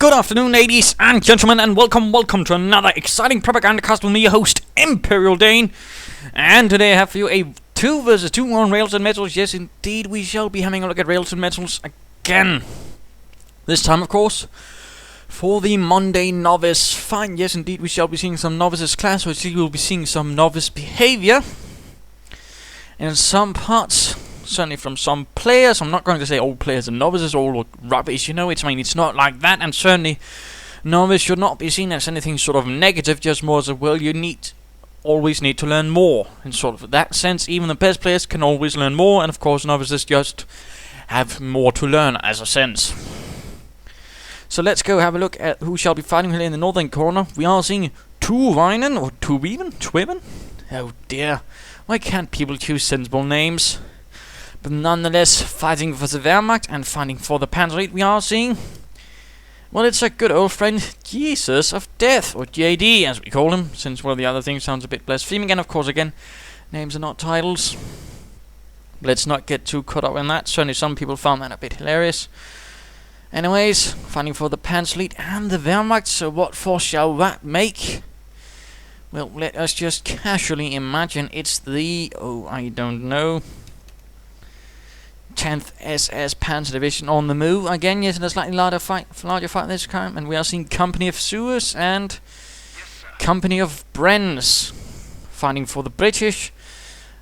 Good afternoon, ladies and gentlemen, and welcome to another exciting Propagandacast with me, your host, Imperial Dane. And today I have for you a 2 vs 2 on Rails and Metals. Yes, indeed, we shall be having a look at Rails and Metals again. This time, of course, for the Monday Novice fight. Yes, indeed, we shall be seeing some novices class, which we will be seeing some novice behavior in some parts. Certainly from some players. I'm not going to say all players are novices, all rubbish, you know. It's not like that, and certainly novice should not be seen as anything sort of negative, just more as a, well, you always need to learn more. In sort of that sense, even the best players can always learn more, and of course novices just have more to learn as a sense. So let's go have a look at who shall be fighting here in the northern corner. We are seeing Tuoniven? Oh dear, why can't people choose sensible names? But nonetheless, fighting for the Wehrmacht and fighting for the Panzer Division, we are seeing, well, it's a good old friend, JeesusofDeath, or JD as we call him, since, well, the other thing sounds a bit blaspheming, and of course, again, names are not titles. Let's not get too caught up in that. Certainly some people found that a bit hilarious. Anyways, fighting for the Panzer Division and the Wehrmacht, so what force shall that make? Well, let us just casually imagine it's the, I don't know, 10th SS Panzer Division on the move. Again, yes, in a slightly larger fight this time, and we are seeing CompanyofSewers and CompanyofBrens fighting for the British.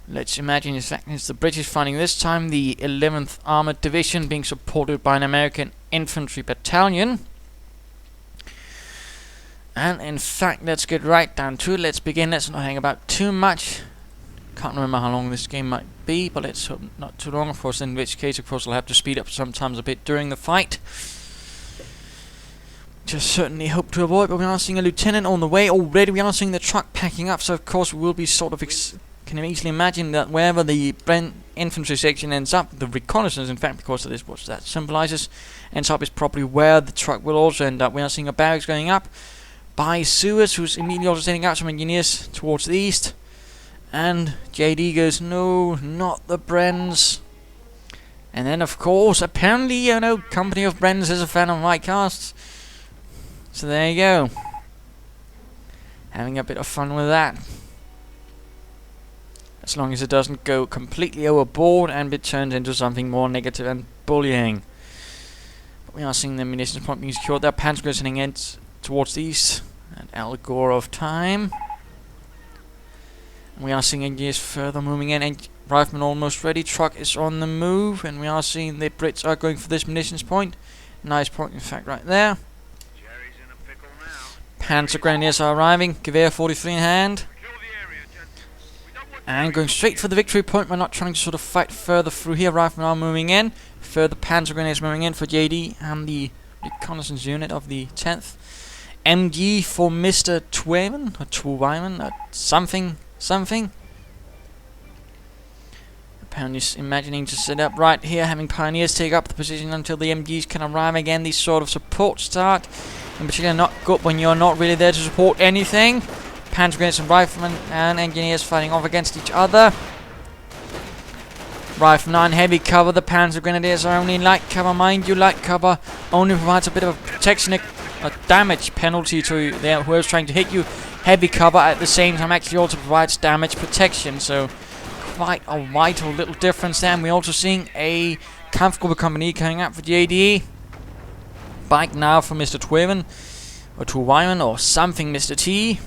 Let's imagine it's the British fighting this time, the 11th Armored Division being supported by an American infantry battalion. And in fact, let's get right down to it. Let's begin. Let's not hang about too much. Can't remember how long this game might be, but let's hope not too long, of course, in which case, of course, I'll have to speed up sometimes a bit during the fight. Just certainly hope to avoid, but we are seeing a lieutenant on the way already. We are seeing the truck packing up, so of course we will be sort of can you easily imagine that wherever the infantry section ends up, the reconnaissance, in fact, because of this, what that symbolizes, ends up is probably where the truck will also end up. We are seeing a barracks going up by Sewers, who's immediately also sending out some engineers towards the east. And JD goes, no, not the Brens. And then, of course, apparently, you know, CompanyofBrens is a fan of my casts. So there you go. Having a bit of fun with that. As long as it doesn't go completely overboard and it turns into something more negative and bullying. But we are seeing the munitions point being secured. Their Panzer is heading in towards the east. An allegor of time. We are seeing engineers further moving in, and riflemen almost ready. Truck is on the move, and we are seeing the Brits are going for this munitions point. Nice point, in fact, right there. Jerry's in a pickle now. Panzer Grenadiers are arriving. Gewehr 43 in hand. And going straight for the victory point. We're not trying to sort of fight further through here. Riflemen are moving in. Further Panzer Grenadiers moving in for JD and the reconnaissance unit of the 10th. MG for Mr. Tuoniven, or Tuoniven, or something. Apparently imagining to set up right here, having pioneers take up the position until the MGs can arrive again. These sort of support start, in particular not good when you're not really there to support anything. Panzer Grenadiers and riflemen and engineers fighting off against each other. Riflemen are in heavy cover, the Panzer Grenadiers are only in light cover. Mind you, light cover only provides a bit of a protection, a damage penalty to whoever's trying to hit you. Heavy cover at the same time actually also provides damage protection, so quite a vital little difference there. And we're also seeing a Kampfgruppe company coming up for JD. Bike now for Mr. Tuoniven, or Tuoniven, or something, Mr. T.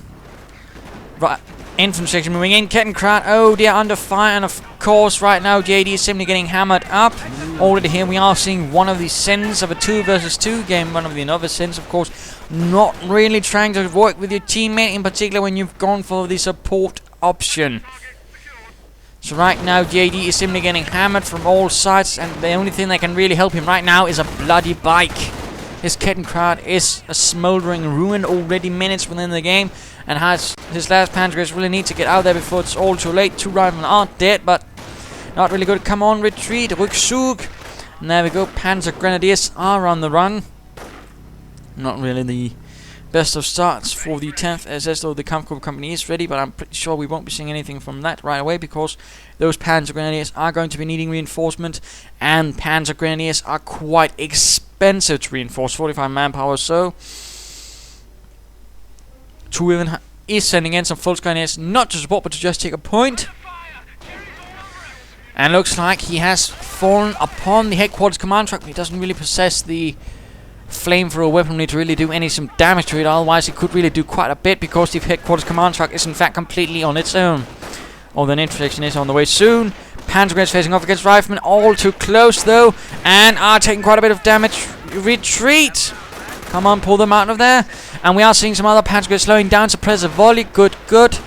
Right, infantry section moving in. Kettenkraut, oh dear, under fire, and of course right now JD is simply getting hammered up. Already here we are seeing one of the sins of a 2 vs 2 game, one of the novice sins, of course, not really trying to work with your teammate, in particular when you've gone for the support option. So right now JD is simply getting hammered from all sides, and the only thing that can really help him right now is a bloody bike. His Kettenkraut is a smoldering ruin already minutes within the game, and has his last Panzer really need to get out there before it's all too late. 2 riflemen are dead, but not really good. Come on, retreat, Rückzug. And there we go, Panzer Grenadiers are on the run. Not really the Best of starts for the 10th SS, though the Commonewealth company is ready, but I'm pretty sure we won't be seeing anything from that right away, because those Panzer Grenadiers are going to be needing reinforcement, and Panzer Grenadiers are quite expensive to reinforce, 45 manpower, so Tuoniven is sending in some full Grenadiers, not to support, but to just take a point. And looks like he has fallen upon the headquarters command truck, but he doesn't really possess the flamethrower weaponry to really do some damage to it. Otherwise, he could really do quite a bit, because the headquarters command truck is in fact completely on its own. Although an intersection is on the way soon. Panzer Grenadiers facing off against riflemen, all too close though, and are taking quite a bit of damage. Retreat! Come on, pull them out of there. And we are seeing some other Panzer Grenadiers slowing down, suppress a volley. Good, good.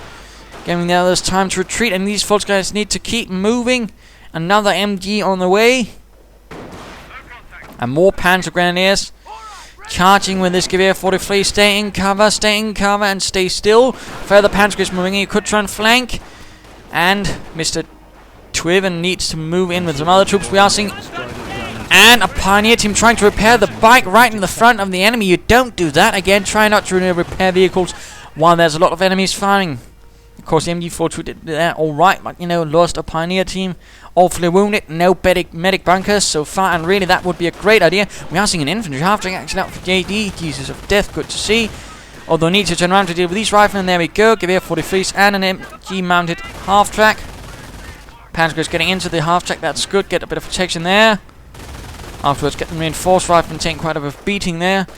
Giving the others time to retreat, and these Volks guys need to keep moving. Another MG on the way. And more Panzer Grenadiers. Charging with this Gewehr 43. Stay in cover, and stay still. Further Panzer Grenadiers moving in. You could try and flank. And Mr. Tuoniven needs to move in with some other troops. We are seeing... And a pioneer team trying to repair the bike right in the front of the enemy. You don't do that. Again, try not to repair vehicles while there's a lot of enemies firing. Of course, the MG42 did that alright, but, you know, lost a pioneer team. Awfully wounded, no medic bunkers so far, and really that would be a great idea. We are seeing an infantry half-track action out for JD, JeesusofDeath, good to see. Although need to turn around to deal with these riflemen, there we go. Gewehr 43s and an MG-mounted half-track. Panzer getting into the half-track, that's good, get a bit of protection there. Afterwards, get them reinforced riflemen taking quite a bit of beating there.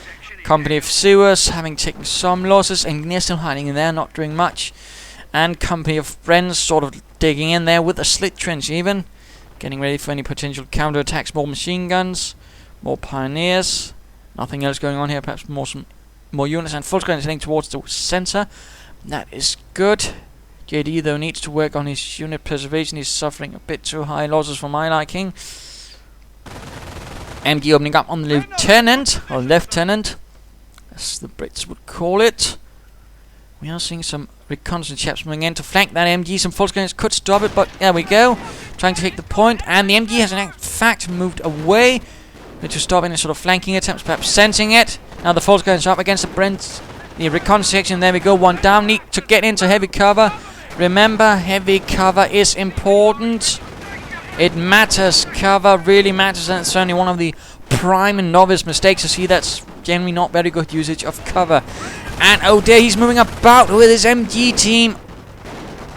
CompanyofSewers having taken some losses, and they're still hiding in there, not doing much. And CompanyofBrens sort of digging in there with a slit trench even. Getting ready for any potential counterattacks, more machine guns, more pioneers. Nothing else going on here, perhaps more units, and Volkswagen is heading towards the center. That is good. JD though needs to work on his unit preservation, he's suffering a bit too high losses for my liking. MG opening up on the lieutenant, or lieutenant, as the Brits would call it. We are seeing some reconnaissance chaps moving in to flank that MG. Some false gunners could stop it, but there we go. Trying to take the point, and the MG has in fact moved away to stop any sort of flanking attempts, perhaps sensing it. Now the false gunners are up against the Brent. The reconnaissance section, there we go, one down. Need to get into heavy cover. Remember, heavy cover is important. It matters, cover really matters, and it's certainly one of the prime and novice mistakes. I see that's generally not very good usage of cover. And oh dear, he's moving about with his MG team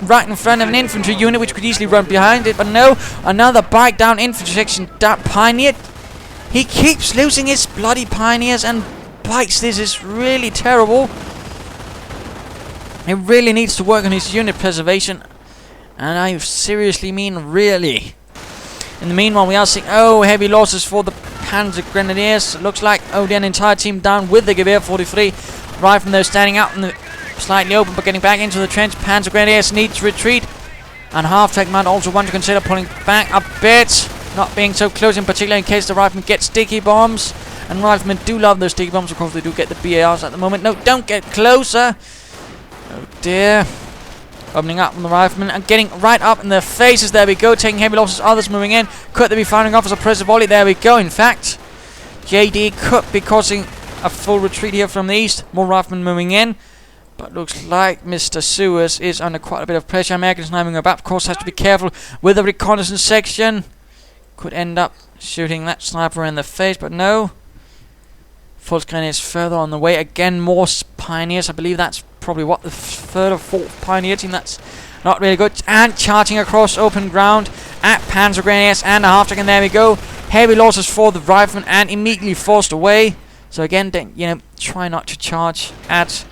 right in front of an infantry unit, which could easily run behind it, but no, another bike down infantry section. That pioneer, he keeps losing his bloody pioneers and bikes. This is really terrible. He really needs to work on his unit preservation, and I seriously mean really. In the meanwhile, we are seeing heavy losses for the Panzer Grenadiers. It looks like an entire team down with the Gewehr 43. Riflemen though standing out in the slightly open, but getting back into the trench. Panzer Grenadiers need to retreat, and half-track might also want to consider pulling back a bit, not being so close in particular in case the riflemen get sticky bombs. And riflemen do love those sticky bombs. Of course, they do get the BARs at the moment. No, don't get closer. Oh dear. Opening up on the riflemen and getting right up in their faces. There we go, taking heavy losses. Others moving in. Could they be firing off as a pressure volley? There we go. In fact, JD could be causing a full retreat here from the east. More riflemen moving in. But looks like Mr. Sewers is under quite a bit of pressure. Americans sniping about. Of course, has to be careful with the reconnaissance section. Could end up shooting that sniper in the face, but no. Volkswagen is further on the way. Again, more pioneers. I believe that's probably what, the third or fourth pioneer team. That's not really good. And charging across open ground at Panzer Grenadiers and a half-track, and there we go. Heavy losses for the riflemen and immediately forced away. So again, try not to charge at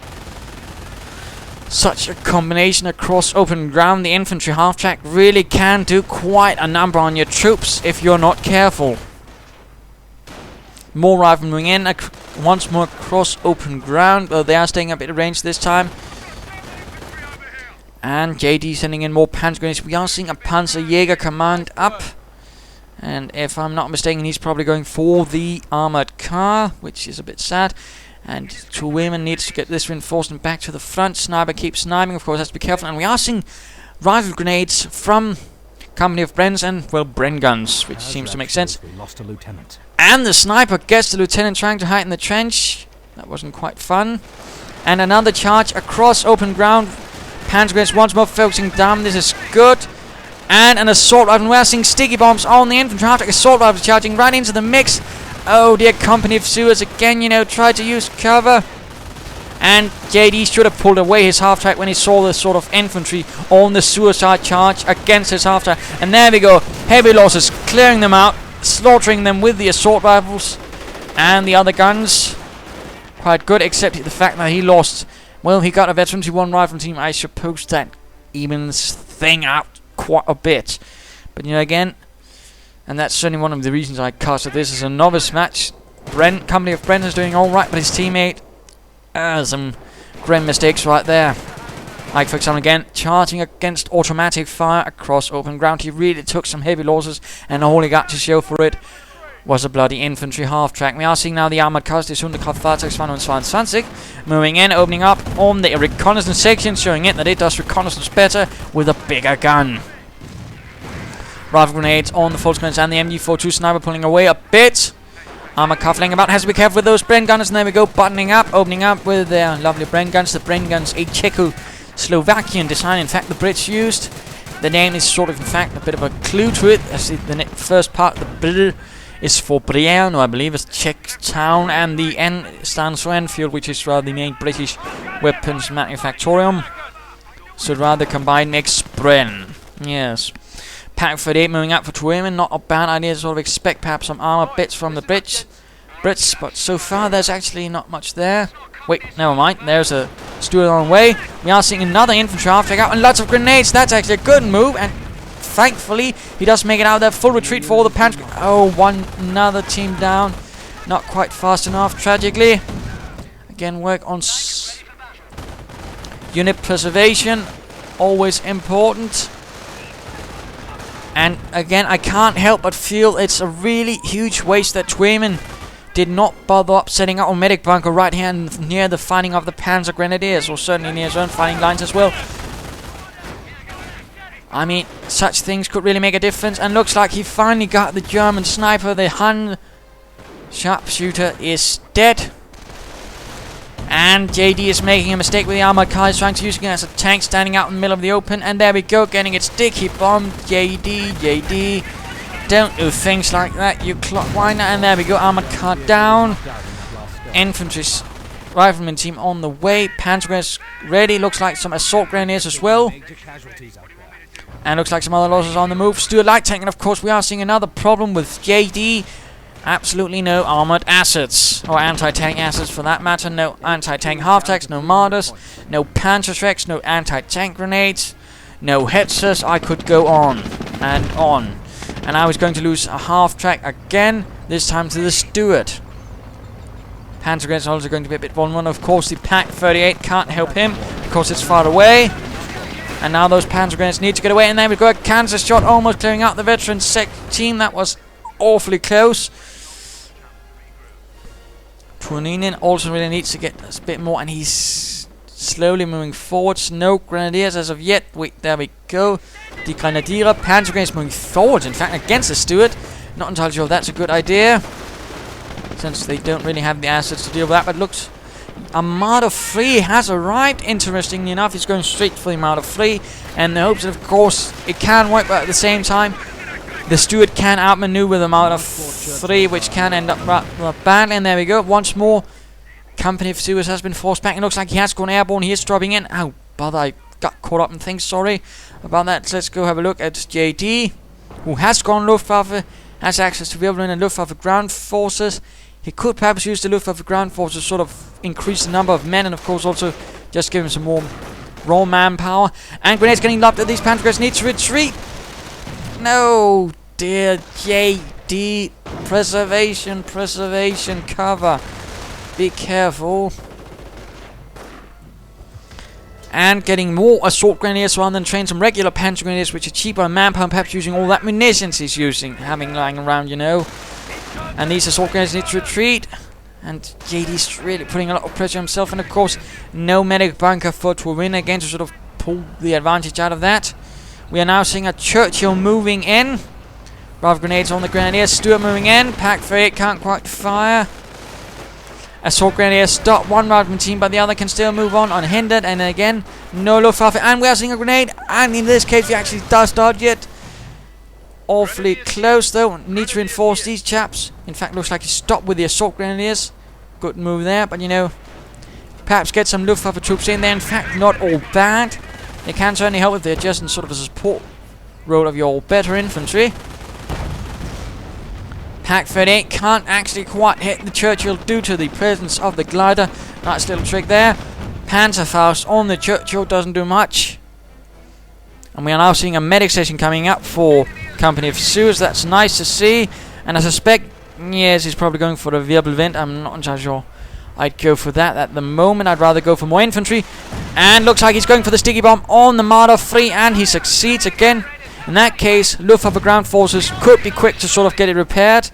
such a combination across open ground. The infantry half-track really can do quite a number on your troops if you're not careful. More riflemen moving in, once more across open ground, though they are staying a bit of range this time. And JD sending in more Panzer Grenadiers. We are seeing a Panzerjäger command up. And if I'm not mistaken, he's probably going for the armored car, which is a bit sad. And Tuoniven needs to get this reinforcement back to the front. Sniper keeps sniping, of course, has to be careful. And we are seeing rifle grenades from CompanyofBrens and, well, Bren guns, which seems to make sense. We lost a lieutenant. And the sniper gets the lieutenant trying to hide in the trench. That wasn't quite fun. And another charge across open ground. Panzer Grenadiers once more focusing down. This is good. And an assault rifle. We're seeing sticky bombs on the infantry half-track. Assault rifles charging right into the mix. Oh dear, CompanyofSewers again, you know, tried to use cover. And JD should have pulled away his half-track when he saw the sort of infantry on the suicide charge against his half-track. And there we go. Heavy losses, clearing them out, slaughtering them with the assault rifles and the other guns. Quite good, except the fact that he lost. Well, he got a veteran 1 rifle team. I suppose that evens thing out quite a bit. But, you know, again, and that's certainly one of the reasons I casted this as a novice match. CompanyofBrens is doing alright, but his teammate some grim mistakes right there. Like, for example, again, charging against automatic fire across open ground. He really took some heavy losses, and all he got to show for it was a bloody infantry half-track. We are seeing now the armored cars, die Sonderkraftfahrzeugs 222, moving in, opening up on the reconnaissance section, showing it that it does reconnaissance better with a bigger gun. Rifle grenades on the full screens and the MG42 sniper pulling away a bit. Armor cuffling about, has to be careful with those Bren gunners, and there we go, buttoning up, opening up with their lovely Bren guns. The Bren guns, a Czechoslovakian design, in fact the Brits used. The name is sort of, in fact, a bit of a clue to it, as the first part, the Br is for Brienne, I believe it's Czech town, and the N stands for Enfield, which is rather the main British weapons manufactorium. So rather combined makes Bren. Yes. Pack 38 moving up for Tuoniven, not a bad idea to sort of expect perhaps some armor bits from the Brits, but so far there's actually not much there. Wait, never mind, there's a Stuart on the way. We are seeing another infantry half-track out, and lots of grenades. That's actually a good move, and thankfully he does make it out of there. Full retreat for all the Panzer. Oh, another team down. Not quite fast enough, tragically. Again, work on unit preservation, always important. And again, I can't help but feel it's a really huge waste that Tuoniven did not bother up setting up a medic bunker right here near the fighting of the Panzer Grenadiers, or certainly near his own fighting lines as well. I mean, such things could really make a difference, and looks like he finally got the German sniper. The Hun sharpshooter is dead. And JD is making a mistake with the armored car. He's trying to use it as a tank standing out in the middle of the open. And there we go, getting it sticky bombed. JD. Don't do things like that, you clockwiner. And there we go, armored car down. Infantry rifleman team on the way. Panzer Grenadiers ready. Looks like some assault grenadiers as well. And looks like some other losses on the move. Stuart light tank, and of course we are seeing another problem with JD. Absolutely no armored assets, or anti-tank assets for that matter. No anti-tank half-tracks, no mortars, no Panzer tracks, no anti-tank grenades, no hetzers. I could go on and on. And I was going to lose a half-track again, this time to the Stuart. Panzer grenades are also going to be a bit vulnerable. Of course, the Pack 38 can't help him, because it's far away. And now those Panzer grenades need to get away, and then we've got a Kansas shot almost clearing out the veteran team. That was awfully close. Tuoniven also really needs to get a bit more, and he's slowly moving forwards. No grenadiers as of yet. Wait, there we go. The Grenadier, Panzer grenades moving forwards, in fact, against the Stuart. Not entirely sure if that's a good idea, since they don't really have the assets to deal with that, but looks... Armada 3 has arrived, interestingly enough. He's going straight for the Armada 3, and the hopes that, of course, it can work, but at the same time, the Stuart can outmaneuver the Armada 3, which can end up rather badly. And there we go, once more, CompanyofSewers has been forced back. It looks like he has gone airborne. He is dropping in. Oh, bother, I got caught up in things, sorry about that. Let's go have a look at JD, who has gone Luftwaffe, has access to Wehrmacht and Luftwaffe ground forces. He could perhaps use the Luftwaffe ground force to sort of increase the number of men, and of course also just give him some more raw manpower. And grenades getting lobbed at these Panzer Grenadiers. Need to retreat. No, dear JD. Preservation, cover. Be careful. And getting more assault grenadiers rather than train some regular Panzer Grenadiers, which are cheaper on manpower, and perhaps using all that munitions he's having lying around, you know. And these assault grenadiers need to retreat. And JD's really putting a lot of pressure on himself. And of course, no medic bunker for Tuoniven again to sort of pull the advantage out of that. We are now seeing a Churchill moving in. Rifle grenades on the Grenadiers. Stuart moving in. Pack 38 can't quite fire. Assault grenadiers stop one Wehrmacht team, but the other can still move on unhindered. And again, no Luftwaffe, and we are seeing a grenade. And in this case, he actually does dodge it. Awfully close though. Need to reinforce these chaps. In fact, looks like he stopped with the assault grenadiers. Good move there, but you know, perhaps get some Luftwaffe troops in there. In fact, not all bad. They can certainly help if they're just in sort of a support role of your better infantry. Pack 38 can't actually quite hit the Churchill due to the presence of the glider. Nice little trick there. Panzerfaust on the Churchill doesn't do much. And we are now seeing a medic station coming up for CompanyofSewers. That's nice to see. And I suspect, yes, he's probably going for the Wirbelwind. I'm not entirely sure I'd go for that at the moment. I'd rather go for more infantry. And looks like he's going for the sticky bomb on the Marder 3, and he succeeds again. In that case, Luftwaffe ground forces could be quick to sort of get it repaired.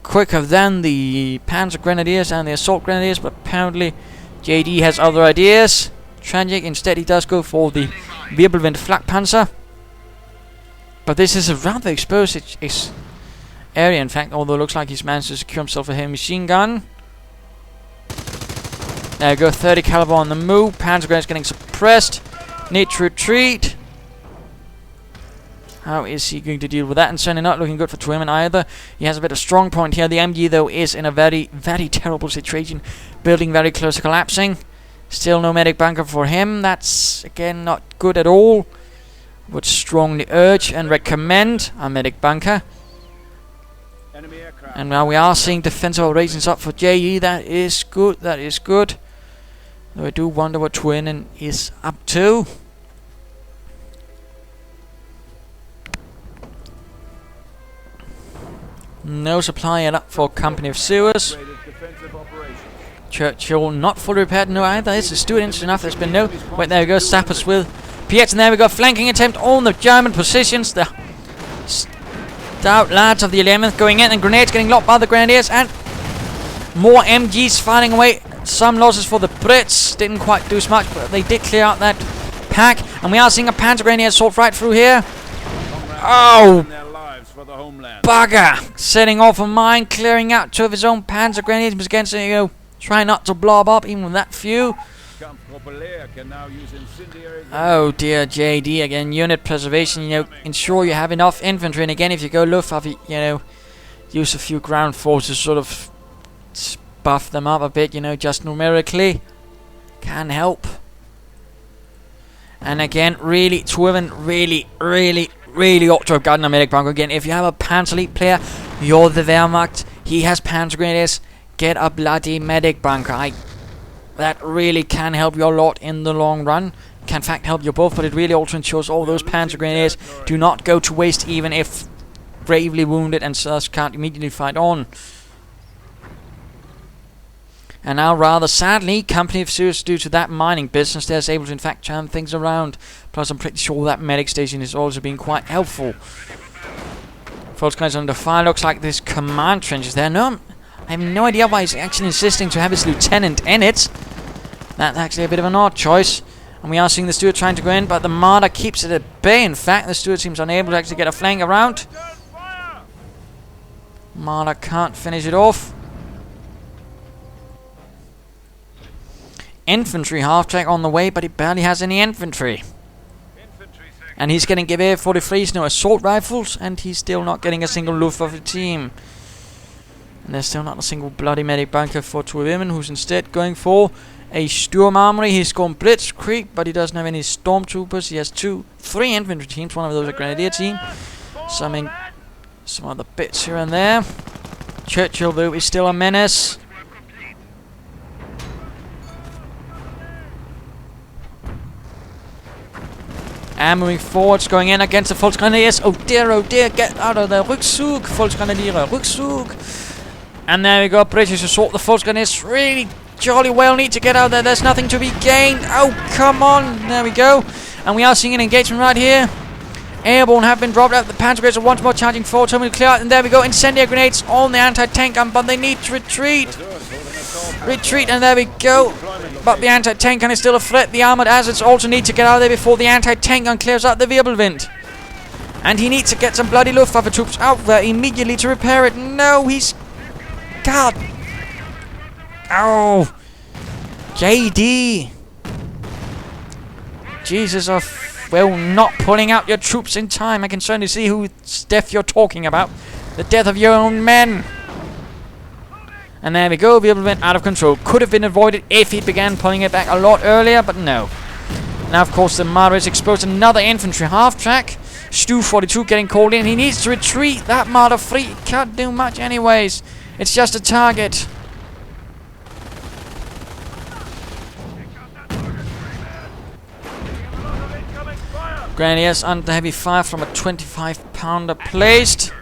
Quicker than the Panzer Grenadiers and the Assault Grenadiers, but apparently JD has other ideas. Tragic, instead he does go for the Wirbelwind Flak Panzer. But this is a rather exposed area, in fact, although it looks like he's managed to secure himself a heavy machine gun. There we go, 30 caliber on the move. Panzer Grenadiers getting suppressed. Need to retreat. How is he going to deal with that? And certainly not looking good for Tuoniven either. He has a bit of strong point here. The MG, though, is in a very, very terrible situation. Building very close to collapsing. Still no medic bunker for him. That's, again, not good at all. Would strongly urge and recommend a medic bunker. And now we are seeing defensive operations up for JE. That is good. That is good. Though I do wonder what Tuoniven is up to. No supply yet up for CompanyofSewers. Churchill not fully repaired. No, either. This is still interesting enough. There's been no. Wait, there we go. Sappers with Pietz, and there we go. Flanking attempt on the German positions. The stout lads of the 11th going in, and grenades getting locked by the Grenadiers, and more MGs firing away. Some losses for the Brits. Didn't quite do as much, but they did clear out that pack. And we are seeing a Panzer Grenadier assault right through here. Oh! Bugger! Setting off a mine, clearing out two of his own Panzer Grenadiers. But again, so, you know, try not to blob up, even with that few. Oh dear, JD again. Unit preservation, you know, ensure you have enough infantry. And again, if you go Luftwaffe, you know, use a few ground forces, sort of buff them up a bit, you know, just numerically. Can help. And again, really, Tuoniven really ought to have gotten a medic bunker again. If you have a Panzer Elite player, you're the Wehrmacht. He has Panzer Grenadiers. Get a bloody medic bunker. That really can help you a lot in the long run. Can in fact help you both, but it really also ensures all those Panzer Grenadiers do not go to waste, even if gravely wounded and thus can't immediately fight on. And now, rather sadly, CompanyofSewers, due to that mining business, they're able to in fact turn things around. Plus, I'm pretty sure that medic station is also being quite helpful. False guys under fire. Looks like this command trench is there. No, I have no idea why he's actually insisting to have his lieutenant in it. That's actually a bit of an odd choice. And we are seeing the Stuart trying to go in, but the Marder keeps it at bay. In fact, the Stuart seems unable to actually get a flank around. Marder can't finish it off. Infantry half-track on the way, but he barely has any infantry. And he's getting Gewehr 43s, no assault rifles, and he's still not getting a single Luftwaffe team. And there's still not a single bloody medic bunker for Tuoniven, who's instead going for a Sturm Armory. He's gone Blitzkrieg, but he doesn't have any stormtroopers. He has three infantry teams, one of those a grenadier team. Some other bits here and there. Churchill, though, is still a menace. And moving forwards, going in against the Volksgrenadiers. Oh dear, get out of the Rückzug, Volksgrenadiere, Rückzug. And there we go, British assault. The Volksgrenadiers really jolly well need to get out there. There's nothing to be gained. Oh, come on. There we go. And we are seeing an engagement right here. Airborne have been dropped out. The Panzer Grenadiers are once more charging forward. So we clear out. And there we go, incendiary grenades on the anti-tank gun, but they need to retreat. Retreat, and there we go. But the anti-tank gun is still a threat. The armoured assets also need to get out of there before the anti-tank gun clears out the Wirbelwind. And he needs to get some bloody Luftwaffe troops out there immediately to repair it. No, he's... God. Oh! JD! Jesus of... Well, not pulling out your troops in time. I can certainly see whose death you're talking about. The death of your own men. And there we go. The went out of control. Could have been avoided if he began pulling it back a lot earlier, but no. Now, of course, the Marder is exposed to another infantry half-track. Stu 42 getting called in. He needs to retreat. That Marder 3 can't do much anyways. It's just a target. Grenadiers under heavy fire from a 25-pounder placed.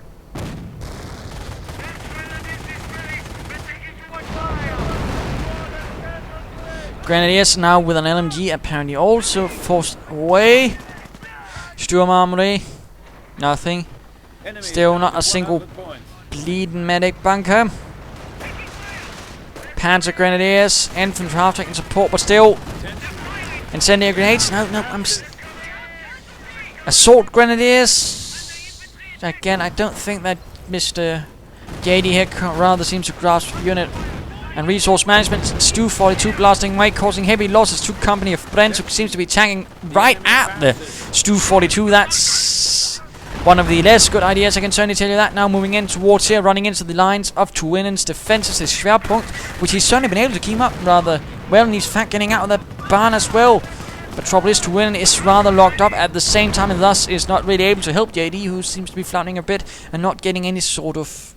Grenadiers now with an LMG apparently also forced away. Sturm Armory, nothing. Still not a single bleeding medic bunker. Panzer Grenadiers, infantry half taking support, but still. Incendiary grenades, no, Assault Grenadiers. Again, I don't think that Mr. JD here rather seems to grasp unit and resource management. Stu 42 blasting away, causing heavy losses to CompanyofBrens, who seems to be tagging right at the Stu 42. That's one of the less good ideas, I can certainly tell you that. Now moving in towards here, running into the lines of Tuoniven's defenses, his Schwerpunkt, which he's certainly been able to keep up rather well, and he's getting out of the barn as well. But trouble is, Tuoniven is rather locked up at the same time, and thus is not really able to help JD, who seems to be floundering a bit and not getting any sort of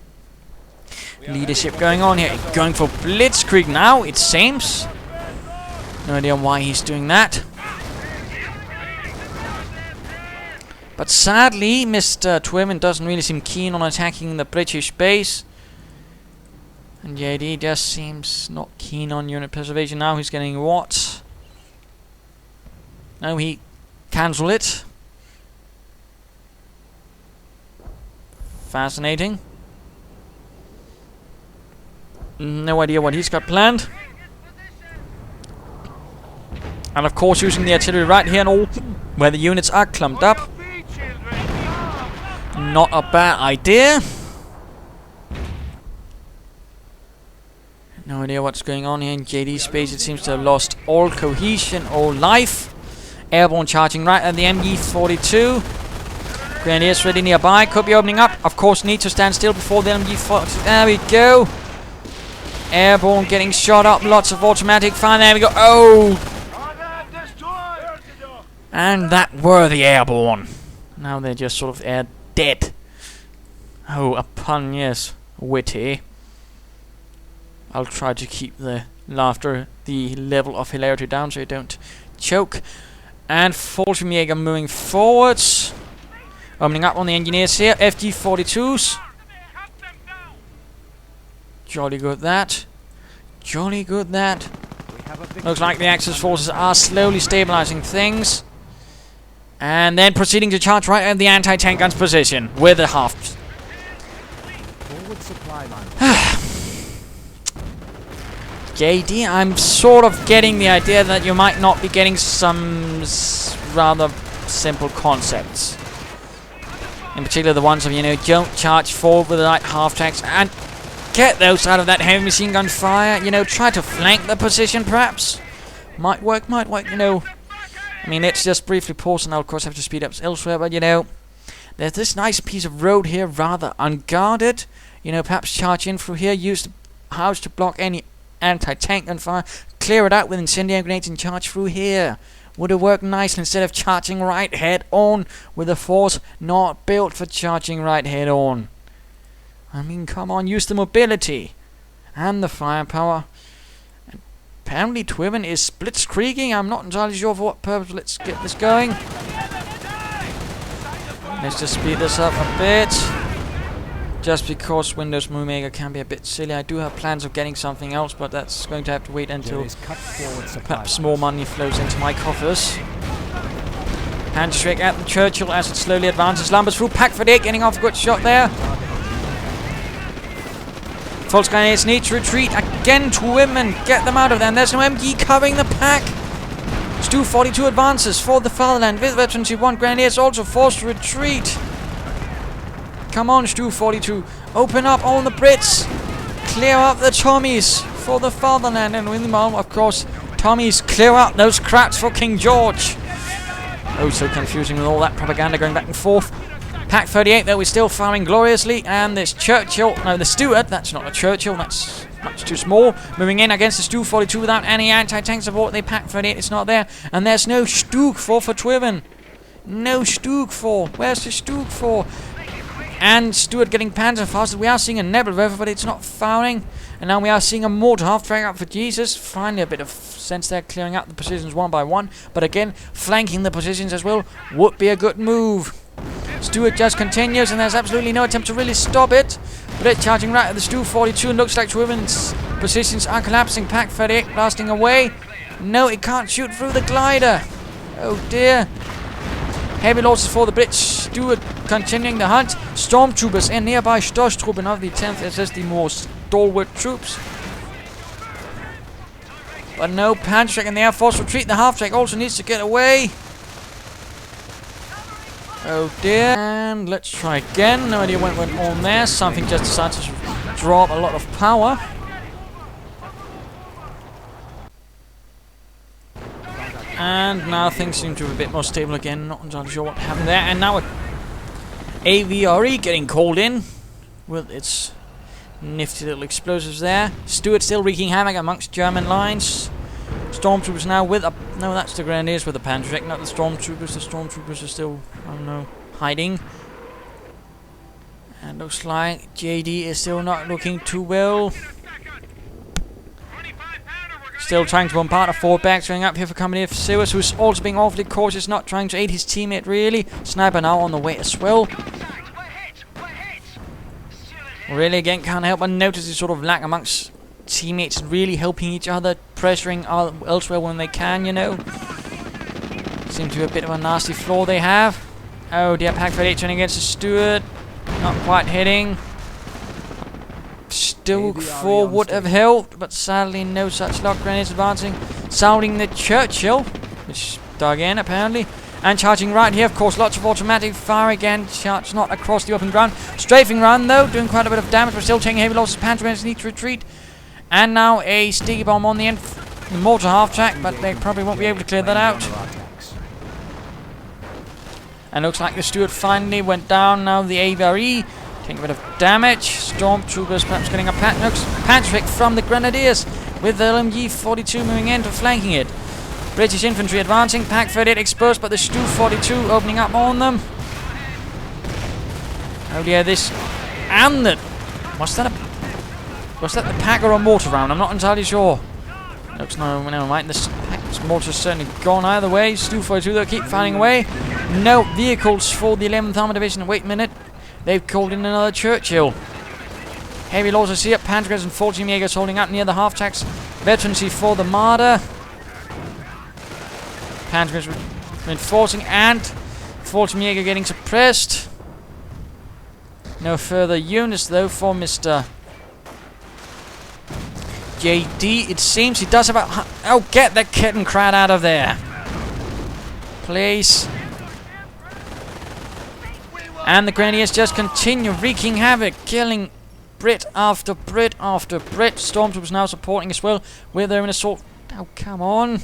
leadership going on here. Going for Blitzkrieg now, it seems. No idea why he's doing that. But sadly, Mr. Tuoniven doesn't really seem keen on attacking the British base. And JD just seems not keen on unit preservation. Now he's getting what? No, he cancelled it. Fascinating. No idea what he's got planned. And of course using the artillery right here and all, where the units are clumped up. Not a bad idea. No idea what's going on here in JD space. It seems to have lost all cohesion, all life. Airborne charging right at the MG42. Grenadiers ready nearby. Could be opening up. Of course, need to stand still before the MG42. There we go. Airborne getting shot up. Lots of automatic fire. There we go. Oh! And that were the airborne. Now they're just sort of air dead. Oh, a pun, yes. Witty. I'll try to keep the laughter, the level of hilarity down so you don't choke. And Fallschirmjäger moving forwards. Opening up on the engineers here. FG42s. Jolly good that. Jolly good that. Looks like the Axis forces are slowly stabilizing things. And then proceeding to charge right at the anti-tank guns position with the half. Forward supply line. JD, I'm sort of getting the idea that you might not be getting some rather simple concepts. In particular the ones of, you know, don't charge forward with the light half-tracks and get those out of that heavy machine gun fire. You know, try to flank the position perhaps. Might work, you know. I mean, let's just briefly pause and I'll of course have to speed up elsewhere, but you know, there's this nice piece of road here, rather unguarded. You know, perhaps charge in through here, use the house to block any anti-tank gun fire, clear it out with incendiary grenades and charge through here. Would have worked nicely instead of charging right head on with a force not built for charging right head on. I mean, come on, use the mobility and the firepower. And apparently Tuoniven is blitzkrieging. I'm not entirely sure for what purpose. Let's get this going. Let's just speed this up a bit. Just because Windows Movie Maker can be a bit silly. I do have plans of getting something else, but that's going to have to wait until perhaps more money flows into my coffers. Handshake at the Churchill as it slowly advances. Lumbers through. Packford getting off a good shot there. False Grenadiers need to retreat again to women. Get them out of there. And there's no MG covering the pack. Stu 42 advances for the fatherland. With veterans 1 Grenadiers also forced to retreat. Come on, Stu 42. Open up on the Brits. Clear up the Tommies. for the fatherland. And in the moment, of course, Tommy's clear out those cracks for King George. Oh, so confusing with all that propaganda going back and forth. Pack 38, though, is still firing gloriously. And this Churchill, no, the Stuart, that's not a Churchill, that's much too small. Moving in against the Stu 42 without any anti-tank support. They Pack 38, it's not there. And there's no Stug 4 for Tuoniven. No Stug 4. Where's the Stug 4? And Stuart getting Panzer faster. We are seeing a Nebelwerfer, but it's not firing. And now we are seeing a mortar half-track up for Jesus. Finally a bit of sense there, clearing out the positions one by one. But again, flanking the positions as well would be a good move. Stuart just continues, and there's absolutely no attempt to really stop it. But it's charging right at the Stu 42, and looks like Tuoniven's positions are collapsing. Pack 38 blasting away. No, it can't shoot through the glider. Oh dear. Heavy losses for the British. Stuart continuing the hunt. Stormtroopers and nearby Stoßtruppen of the 10th SS, the more stalwart troops. But no, Panzer and the Air Force retreat. The half-track also needs to get away. Oh dear. And let's try again. No idea what went on there. Something just decided to drop a lot of power. And now things seem to be a bit more stable again. Not entirely sure what happened there. And now AVRE getting called in with its nifty little explosives there. Stuart still wreaking havoc amongst German lines. Stormtroopers now with a... No, that's the Grenadiers with the Panzer, not the Stormtroopers. The Stormtroopers are still, I don't know, hiding. And looks like JD is still not looking too well. Still trying to bombard a forward back, going up here for CompanyofSewers, who's also being awfully cautious, not trying to aid his teammate really. Sniper now on the way as well. Really again can't help but notice this sort of lack amongst teammates really helping each other, pressuring elsewhere when they can, you know. Seems to be a bit of a nasty flaw they have. Oh dear, Pack 38 turning against the Stuart. Not quite hitting. Stoke 4 would have helped, but sadly no such luck. Grenadiers advancing, sounding the Churchill, which dug in apparently, and charging right here. Of course, lots of automatic fire again. Charge not across the open ground. Strafing run though, doing quite a bit of damage, but still taking heavy losses. Panzer Grenadiers need to retreat, and now a sticky bomb on the end, the mortar half track, but they probably won't be able to clear that out. And looks like the Stuart finally went down. Now the AVRE taking a bit of damage. Stormtroopers perhaps getting a Patrick from the Grenadiers with the LMG 42 moving in to flanking it. British infantry advancing. Pack 38 exposed, but the Stu 42 opening up on them. Oh dear, this and the... Was that the pack or a mortar round? I'm not entirely sure. Looks no, never mind. This mortar's certainly gone either way. Stu 42 though keep firing away. No vehicles for the 11th Armored Division. Wait a minute. They've called in another Churchill. Heavy losses here. Panzergrenadiers and 14 Jaegers holding up near the half-tracks. Veterancy for the Marder. Panzergrenadiers reinforcing, and 14 Jaeger getting suppressed. No further units though for Mr. JD. It seems he does have a... Oh, get the kitten crowd out of there, please. And the Grenadiers just continue wreaking havoc, killing Brit after Brit after Brit. Stormtroopers now supporting as well with their own assault. Oh, come on.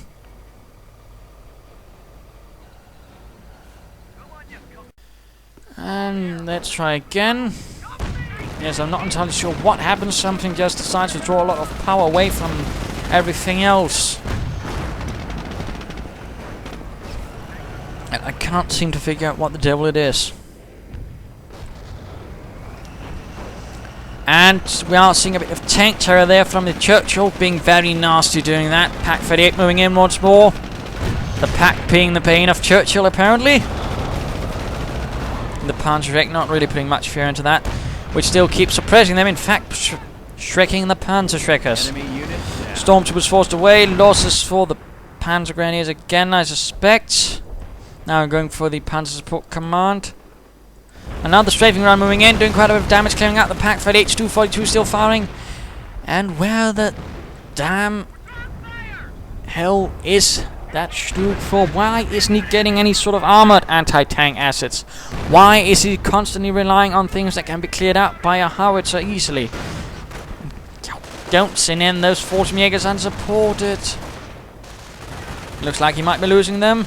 And let's try again. Yes, I'm not entirely sure what happens. Something just decides to draw a lot of power away from everything else. And I can't seem to figure out what the devil it is. And we are seeing a bit of tank terror there from the Churchill, being very nasty doing that. Pack 38 moving in once more. The pack being the pain of Churchill apparently. The Panzer not really putting much fear into that, which still keeps suppressing them, in fact shrekking the Panzer Shrekkers. Stormtroopers forced away, losses for the Panzer Grenadiers again I suspect. Now going for the Panzer Support Command. Another strafing run moving in, doing quite a bit of damage, clearing out the Pack 38, Stu 42 still firing. And where the damn hell is that Stu for? Why isn't he getting any sort of armored anti-tank assets? Why is he constantly relying on things that can be cleared out by a howitzer easily? don't send in those Fallschirmjägers unsupported. Looks like he might be losing them.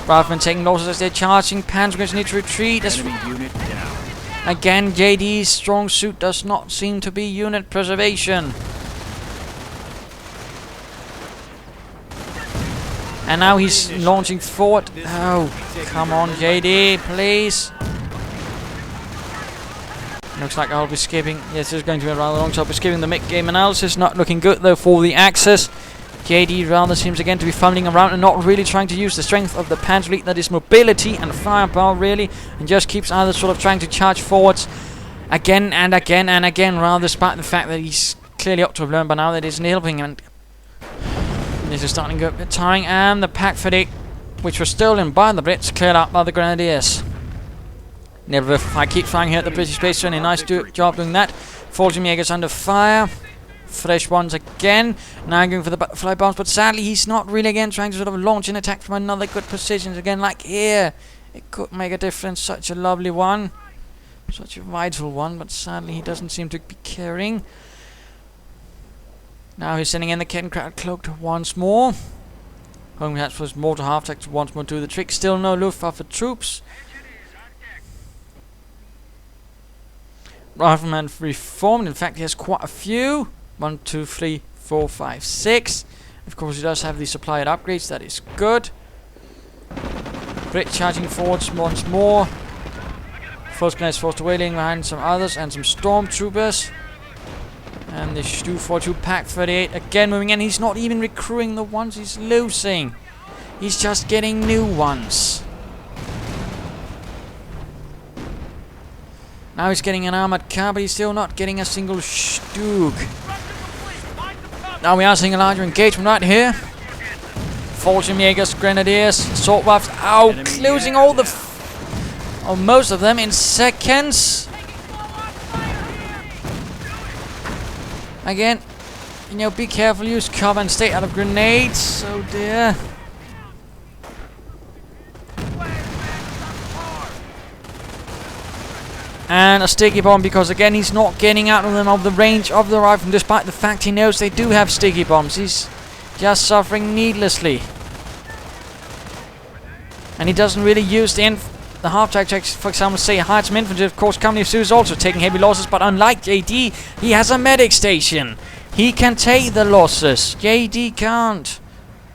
Rather than taking losses as they're charging, Panzer going to need to retreat. Enemy unit down. Again, JD's strong suit does not seem to be unit preservation. And now he's launching forward. Oh, come on, JD, please. Looks like I'll be skipping. Yes, this is going to be a rather long, so I'll be skipping the mid-game analysis. Not looking good, though, for the Axis. JD rather seems again to be fumbling around and not really trying to use the strength of the Panzer fleet, that is mobility and firepower, really, and just keeps either sort of trying to charge forwards again and again and again, rather despite the fact that he's clearly ought to have learned by now that it isn't helping him. And this is starting to get a bit tiring, and the pack fatigue, which was stolen by the Brits, cleared out by the Grenadiers. Never if I keep flying here at the British base, doing a nice job doing that. Fallschirmjägers under fire. Fresh ones again. Now going for the butterfly bombs, but sadly he's not really again trying to sort of launch an attack from another good positions again, like here. It could make a difference. Such a lovely one. Such a vital one, but sadly he doesn't seem to be caring. Now he's sending in the Kettenkrad cloaked once more. Home perhaps was mortar half-tech to once more do the trick. Still no Luftwaffe troops. Rifleman reformed. In fact, he has quite a few. 1, 2, 3, 4, 5, 6. Of course, he does have the supplied upgrades. That is good. Brit charging forwards once more. First Grenadiers forced wailing behind some others and some stormtroopers. And the Stu 42 Pack 38 again moving in. He's not even recruiting the ones he's losing. He's just getting new ones. Now he's getting an armored car, but he's still not getting a single Stug. Now we are seeing a larger engagement right here. Fallschirmjägers, Grenadiers, assault rifles. Ow, losing all the or most of them in seconds. Again, you know, be careful, use cover and stay out of grenades. Oh dear. And a sticky bomb, because again he's not getting out of them of the range of the rifle, despite the fact he knows they do have sticky bombs. He's just suffering needlessly. And he doesn't really use the half-track checks, for example, say hide some infantry. Of course, CompanyofSewers also taking heavy losses, but unlike JD, he has a medic station. He can take the losses. JD can't.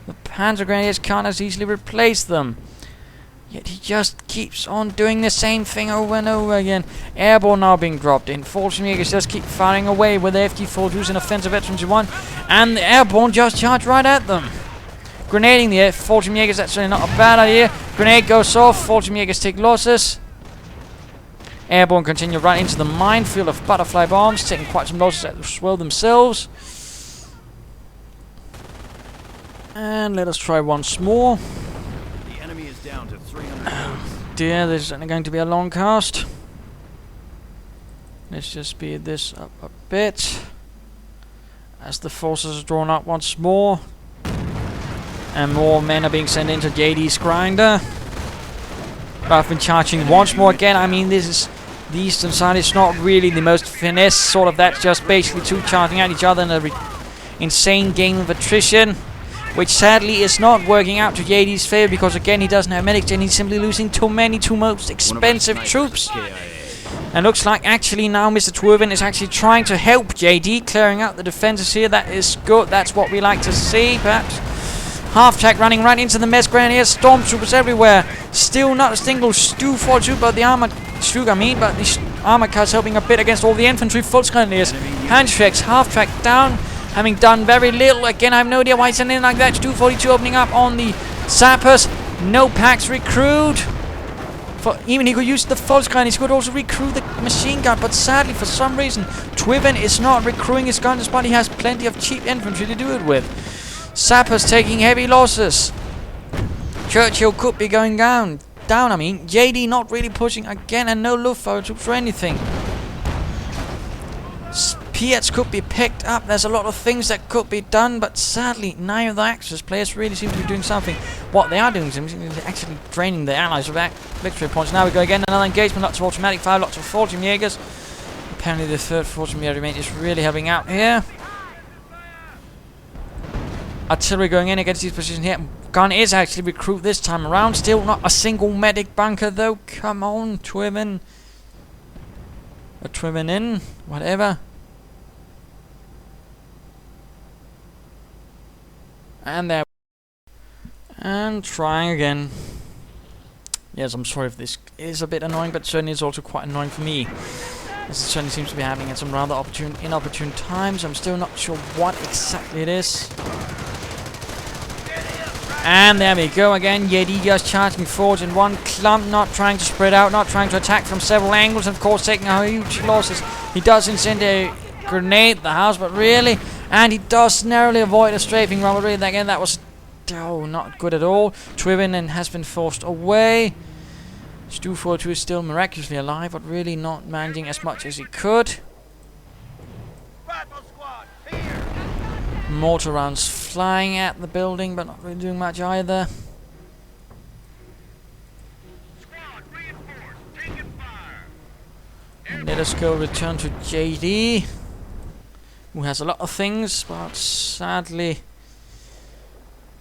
The Panzer Grenadiers can't as easily replace them. Yet he just keeps on doing the same thing over and over again. Airborne now being dropped in. Fallschirmjägers just keep firing away with the FG-42s and offensive veterans 1. And the airborne just charge right at them. Grenading the Fallschirmjägers, that's really not a bad idea. Grenade goes off. Fallschirmjägers take losses. Airborne continue right into the minefield of butterfly bombs, taking quite some losses as well themselves. And let us try once more. Down to 300. Dear, this is going to be a long cast. Let's just speed this up a bit as the forces are drawn up once more, and more men are being sent into JD's grinder. I've been charging once more again. I mean, this is the eastern side. It's not really the most finesse sort of. That's just basically two charging at each other in an insane game of attrition, which sadly is not working out to JD's favor, because again he doesn't have medics and he's simply losing too most expensive troops. And looks like actually now Mr. Tuoniven is actually trying to help JD, clearing out the defenses here. That is good. That's what we like to see, perhaps. Half-track running right into the mess Grenadiers, stormtroopers everywhere. Still not a single Stu 42, but the armored Stug, but the armored car's helping a bit against all the infantry. Full Grenadiers, hand-tracks, half-track down. Having done very little. Again, I have no idea why he's sending in like that. 242 opening up on the sappers. No packs recruit. Even he could use the false gun. He could also recruit the machine gun. But sadly, for some reason, Tuoniven is not recruiting his guns, despite he has plenty of cheap infantry to do it with. Sappers taking heavy losses. Churchill could be going down. JD not really pushing again, and no Luftwaffe troops or anything. Piets could be picked up. There's a lot of things that could be done, but sadly, neither of the Axis players really seem to be doing something. What they are doing is actually draining the allies of victory points. Now we go again, another engagement, lots of automatic fire, lots of Fallschirmjägers. The Apparently the 3rd Fortune Regiment is really helping out here. Artillery going in against these positions here. Gun is actually recruit this time around. Still not a single medic bunker though. Come on, Tuoniven. Or Tuoniven, whatever. And there. And trying again. Yes, I'm sorry if this is a bit annoying, but certainly it's also quite annoying for me. As it certainly seems to be happening at some rather inopportune times. I'm still not sure what exactly it is. And there we go again. JD just charging forward in one clump, not trying to spread out, not trying to attack from several angles, and of course taking a huge losses. He does incendiary grenade the house, but really, and he does narrowly avoid a strafing run, but really again that was not good at all. Tuoniven has been forced away. Stu 42 is still miraculously alive, but really not managing as much as he could. Mortar rounds flying at the building, but not really doing much either. And let us go return to JD, who has a lot of things, but sadly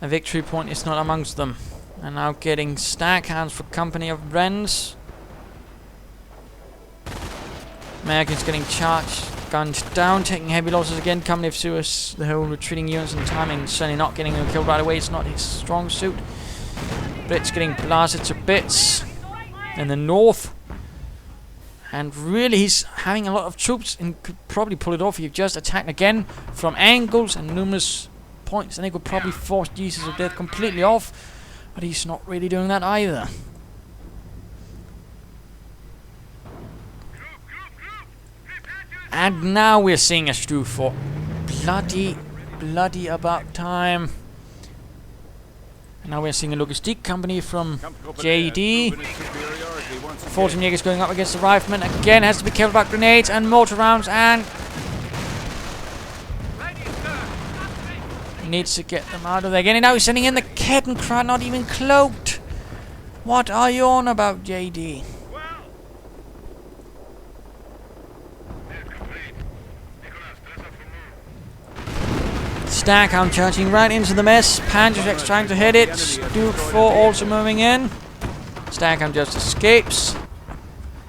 a victory point is not amongst them. And now getting stack hands for CompanyofBrens. Americans getting charged, gunned down, taking heavy losses again. CompanyofSewers, the whole retreating units and timing, certainly not getting them killed right away. It's not his strong suit. Blitz getting blasted to bits in the north. And really he's having a lot of troops and could probably pull it off. He just attacked again from angles and numerous points, and they could probably force JeesusofDeath completely off. But he's not really doing that either. And now we're seeing a Stu for bloody about time. And now we're seeing a logistic company from JD. Fortune Jäger's going up against the rifleman. Again, has to be careful about grenades and mortar rounds, and needs to get them out of there again. And now he's sending in the Kettenkrad, not even cloaked. What are you on about, JD? Stack, I'm charging right into the mess. Panzer's trying to hit it. Duke 4 also moving in. Stack, just escapes.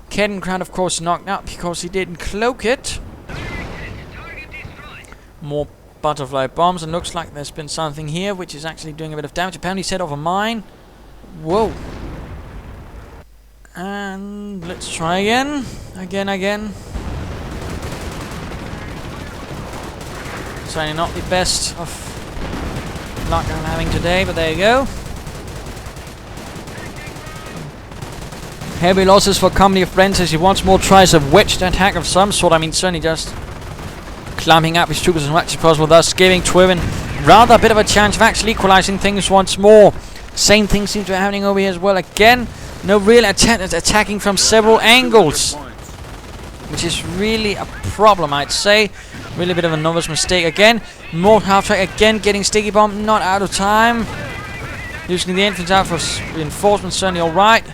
Kettenkrad, of course, knocked out because he didn't cloak it. More butterfly bombs, and looks like there's been something here which is actually doing a bit of damage. Apparently set off a mine. Whoa. And let's try again. Again. Certainly not the best of luck I'm having today, but there you go. Heavy losses for CompanyofBrens as he once more tries a wedged attack of some sort. I mean, certainly just climbing up his troops as much as possible, thus giving Tuoniven rather a bit of a chance of actually equalizing things once more. Same thing seems to be happening over here as well. Again, no real attacking from several angles, which is really a problem, I'd say. Really a bit of a novice mistake again. More half-track again, getting sticky bomb, not out of time. Using the infantry out for reinforcement, certainly alright.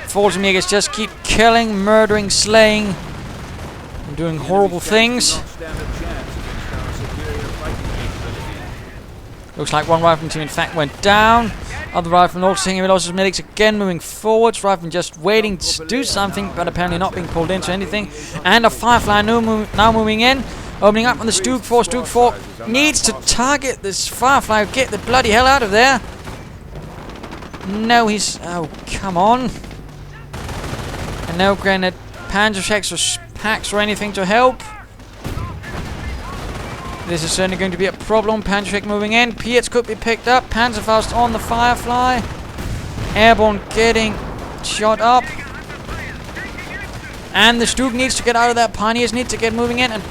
Fortune Jägers just keep killing, murdering, slaying, and doing horrible things. Looks like one rifleman team in fact went down. Other riflemen also taking heavy losses. Medics again moving forwards. Riflemen just waiting to do something, but apparently not being pulled into anything. And a Firefly now moving in. Opening up on the Stuke 4. Stuke 4 needs to target this Firefly. Get the bloody hell out of there. No, he's... Oh, come on. And no granite Panzer checks or packs or anything to help. This is certainly going to be a problem. Panzer moving in. Piets could be picked up. Panzerfaust on the Firefly. Airborne getting shot up. And the Stuke needs to get out of there. Pioneers need to get moving in. And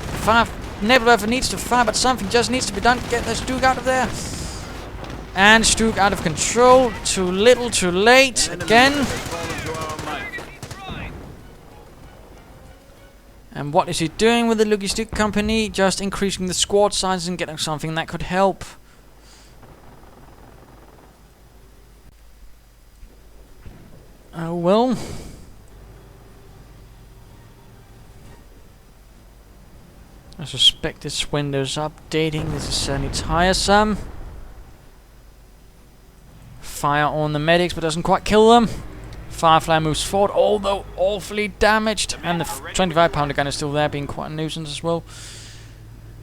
Nebelwerfer needs to fire, but something just needs to be done to get the Stuke out of there. And Stuke out of control. Too little, too late. Again. And what is he doing with the logistic company? Just increasing the squad sizes and getting something that could help. Oh well. I suspect this window's updating. This is certainly tiresome. Fire on the medics, but doesn't quite kill them. Firefly moves forward, although awfully damaged. And the 25-pounder gun is still there, being quite a nuisance as well.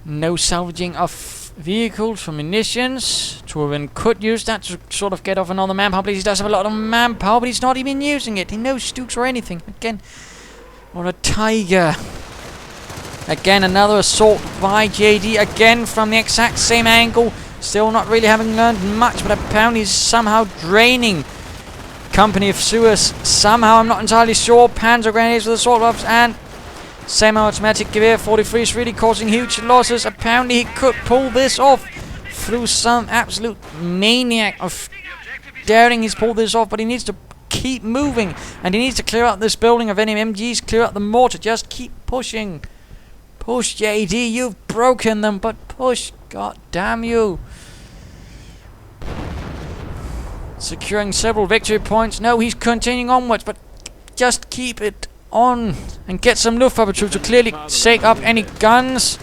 No salvaging of vehicles for munitions. Tuoniven could use that to sort of get off another manpower, but he does have a lot of manpower, but he's not even using it. He knows Stooks or anything. Again, what a tiger. Again, another assault by JD, again from the exact same angle. Still not really having learned much, but apparently he's somehow draining CompanyofSewers. Somehow, I'm not entirely sure. Panzer grenades with assault rifles and semi-automatic Gewehr 43 is really causing huge losses. Apparently he could pull this off through some absolute maniac of daring. He's pulled this off, but he needs to keep moving. And he needs to clear out this building of any MGs, clear out the mortar. Just keep pushing. Push, JD, you've broken them, but push, god damn you. Securing several victory points. No, he's continuing onwards, but just keep it on and get some Luftwaffe troops to clearly shake up any guns.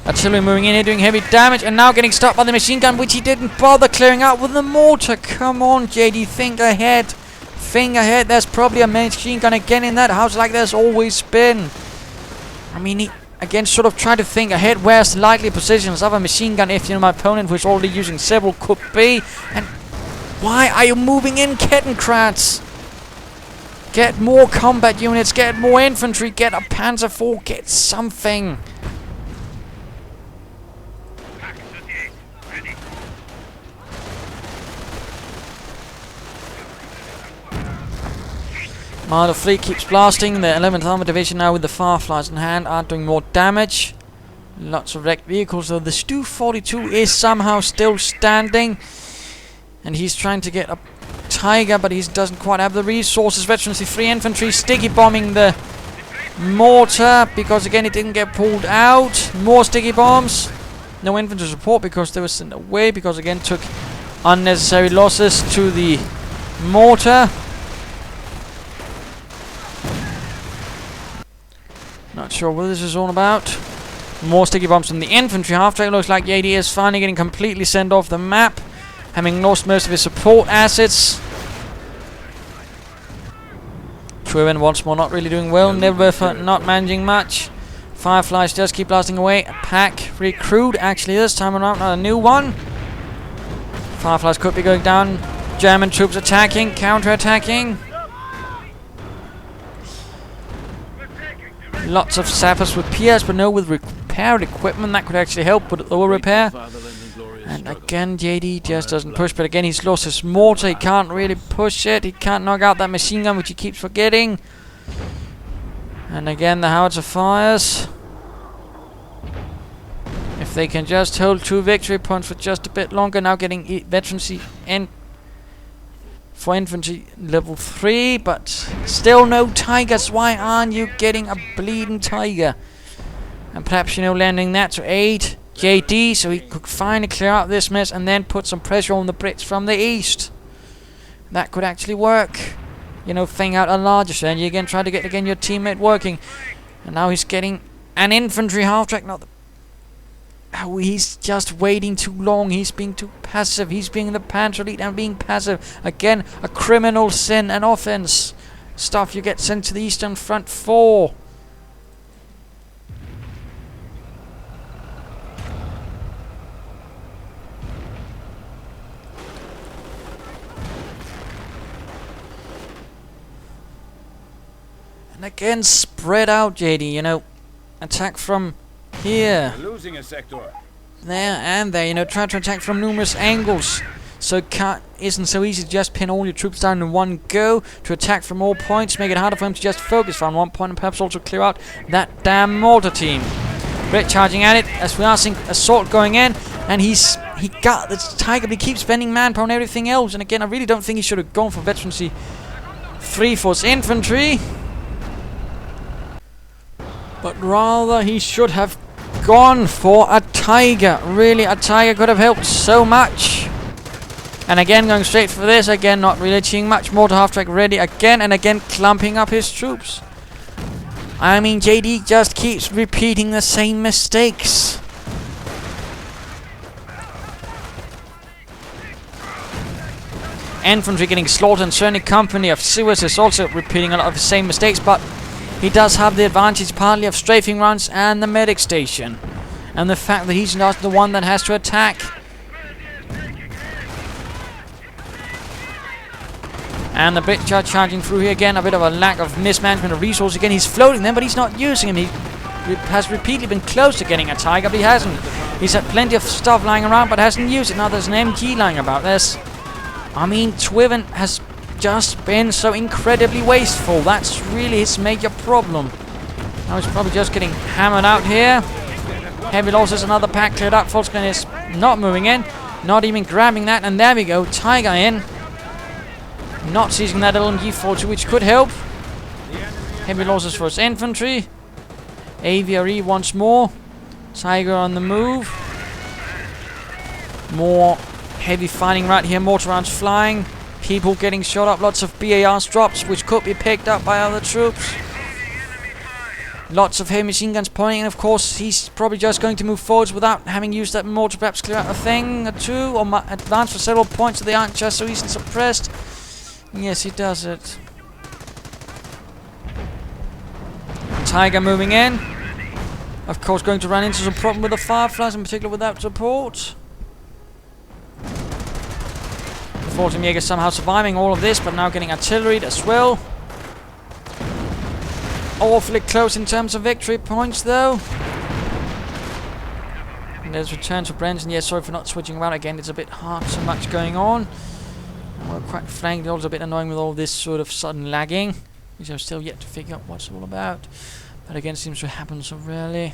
Artillery moving in here, doing heavy damage, and now getting stopped by the machine gun, which he didn't bother clearing out with the mortar. Come on, JD, think ahead. Think ahead. There's probably a machine gun again in that house, like there's always been. I mean, he again sort of tried to think ahead. Where's the likely positions of a machine gun if my opponent, who's already using several, could be? And why are you moving in, Kettenkrats? Get more combat units, get more infantry, get a Panzer IV, get something. The fleet keeps blasting. The 11th Armored Division now with the Fireflies in hand are doing more damage. Lots of wrecked vehicles, though the Stu 42 is somehow still standing. And he's trying to get a Tiger, but he doesn't quite have the resources. Veterans 3 infantry sticky bombing the mortar because again it didn't get pulled out. More sticky bombs. No infantry support because they were sent away because again took unnecessary losses to the mortar. Not sure what this is all about. More sticky bombs from the infantry. Half-track looks like JD is finally getting completely sent off the map, having lost most of his support assets. Tuoniven once more not really doing well. Nevertheless not managing much. Fireflies just keep blasting away. A pack recruit actually this time around, not a new one. Fireflies could be going down. German troops attacking, counter-attacking. Lots of sappers with PS, but no with repaired equipment. That could actually help with lower repair. And again, JD just doesn't push, but again, he's lost his mortar. He can't really push it. He can't knock out that machine gun, which he keeps forgetting. And again, the howitzer fires. If they can just hold 2 victory points for just a bit longer, now getting veterancy for infantry level 3, but still no Tigers. Why aren't you getting a bleeding Tiger? And perhaps, landing that to 8 JD, so he could finally clear out this mess and then put some pressure on the Brits from the east. That could actually work. Thing out a larger stand. You again try to get your teammate working. And now he's getting an infantry half-track. He's just waiting too long. He's being too passive. He's being the Panther Elite and being passive. Again, a criminal sin and offense. Stuff you get sent to the Eastern Front for. And again, spread out, JD. Attack from here. We're losing a sector. There and there. Try to attack from numerous angles. So it isn't so easy to just pin all your troops down in one go. To attack from all points, make it harder for him to just focus on one point and perhaps also clear out that damn mortar team. Brit charging at it as we are seeing assault going in. And he got this Tiger, but he keeps spending manpower and everything else. And again, I really don't think he should have gone for veterancy 3-4 infantry. But rather he should have gone for a Tiger. Really, a Tiger could have helped so much. And again, going straight for this. Again, not really achieving much. Mortar half-track ready again and again, clumping up his troops. I mean, JD just keeps repeating the same mistakes. Infantry getting slaughtered, and certainly CompanyofSewers is also repeating a lot of the same mistakes, but he does have the advantage partly of strafing runs and the medic station. And the fact that he's not the one that has to attack. And the Brits are charging through here again. A bit of a lack of mismanagement of resources. Again, he's floating them, but he's not using them. He has repeatedly been close to getting a Tiger, but he hasn't. He's had plenty of stuff lying around, but hasn't used it. Now there's an MG lying about. I mean, Tuoniven has just been so incredibly wasteful. That's really his major problem. Now he's probably just getting hammered out here. Heavy losses, another pack cleared up. Volkswagen is not moving in. Not even grabbing that. And there we go. Tiger in. Not seizing that LMG 42, which could help. Heavy losses for his infantry. AVRE once more. Tiger on the move. More heavy fighting right here. Mortar rounds flying. People getting shot up. Lots of BARs drops, which could be picked up by other troops. Lots of heavy machine guns pointing. And of course, he's probably just going to move forwards without having used that mortar. Perhaps clear out a thing or two. Or advance for several points so they aren't just so easily suppressed. Yes, he does it. Tiger moving in. Of course, going to run into some problem with the Fireflies, in particular without support. The 40 Jaeger somehow surviving all of this, but now getting artillery as well. Awfully close in terms of victory points, though. And there's return to Brens, and yes, sorry for not switching around again. It's a bit hard, so much going on. Well, quite frankly, also a bit annoying with all this sort of sudden lagging, which I've still yet to figure out what's all about. But again, it seems to happen so rarely.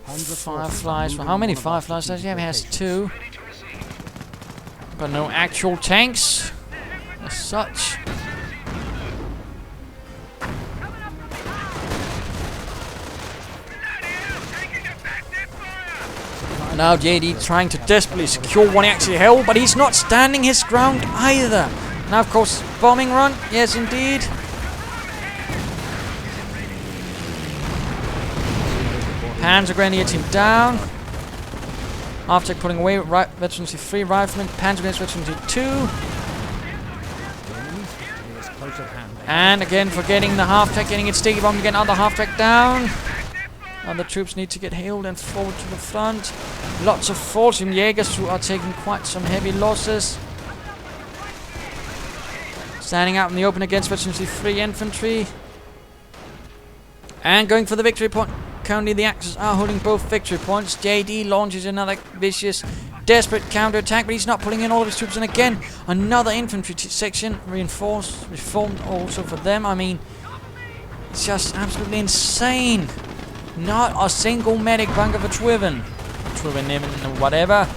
Fireflies. Well, how many Fireflies does he have? He has 2. But no actual tanks as such. Now JD trying to desperately secure one he actually held, but he's not standing his ground either. Now of course, bombing run, yes indeed. Panzer Grenadiers him down. After putting away Veterancy 3 Riflemen, Panzer Grenadiers Veterancy 2. And again forgetting the half-track, getting it sticky bomb, getting another half-track down. Other troops need to get healed and forward to the front. Lots of Volkswagen Jaegers who are taking quite some heavy losses. Standing out in the open against Veterancy 3 Infantry. And going for the victory point. Currently the Axis are holding both victory points. JD launches another vicious, desperate counter-attack, but he's not pulling in all of his troops. And again, another infantry section reformed also for them. I mean, it's just absolutely insane. Not a single medic bunker for Tuoniven. Tuoniven, whatever.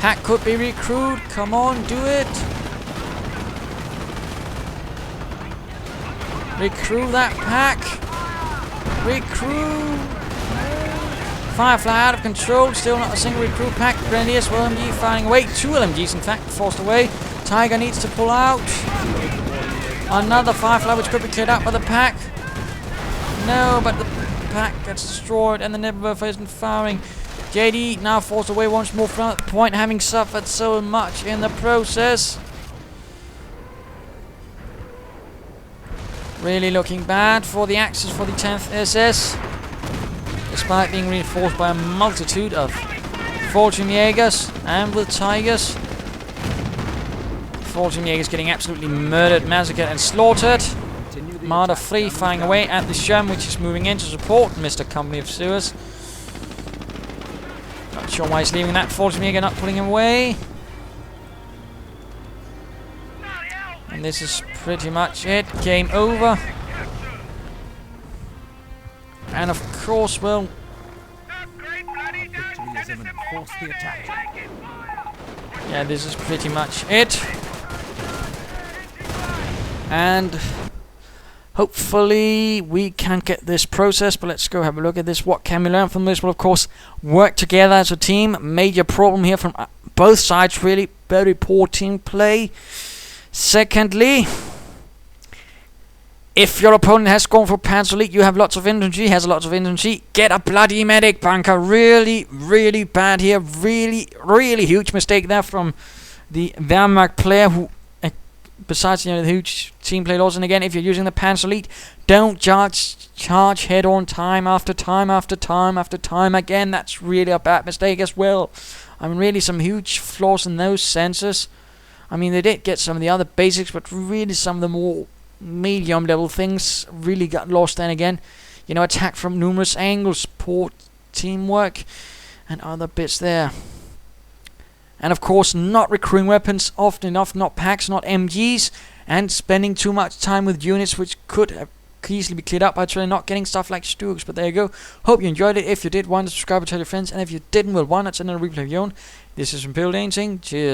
Pack could be recruited. Come on, do it. Recruit that pack. Recruit. Firefly out of control. Still not a single recruit pack. Grenadiers, LMG firing away. 2 LMGs, in fact, forced away. Tiger needs to pull out. Another Firefly, which could be cleared out by the pack. No, but the pack gets destroyed and the Nebelwerfer isn't firing. JD now forced away once more from that point, having suffered so much in the process. Really looking bad for the Axis for the 10th SS, despite being reinforced by a multitude of Volkswagen Jaegers and with Tigers. Volkswagen Jaegers getting absolutely murdered, massacred and slaughtered. Marder 3 firing away at the Sherm, which is moving in to support Mr. CompanyofSewers. Not sure why he's leaving that. Volkswagen Jaeger not pulling him away. And this is pretty much it. Game over. And of course, well, yeah, this is pretty much it. And hopefully we can get this process, but let's go have a look at this. What can we learn from this? Well, of course, work together as a team. Major problem here from both sides, really. Very poor team play. Secondly, if your opponent has gone for Panzer Elite, you have lots of infantry, has lots of infantry, get a bloody medic bunker. Really, really bad here. Really, really huge mistake there from the Wehrmacht player who, besides, you know, the huge team play loss. And again, if you're using the Panzer Elite, don't charge head on time after time after time after time. Again, that's really a bad mistake as well. I mean, really some huge flaws in those sensors. I mean, they did get some of the other basics, but really some of the more medium level things really got lost. Then again, you know, attack from numerous angles, poor teamwork, and other bits there. And of course, not recruiting weapons often enough, not packs, not MGs, and spending too much time with units which could easily be cleared up by actually not getting stuff like Stooks. But there you go. Hope you enjoyed it. If you did, why not subscribe and tell your friends, and if you didn't, well, why not send in a replay of your own. This is from Bill Dancing. Cheers.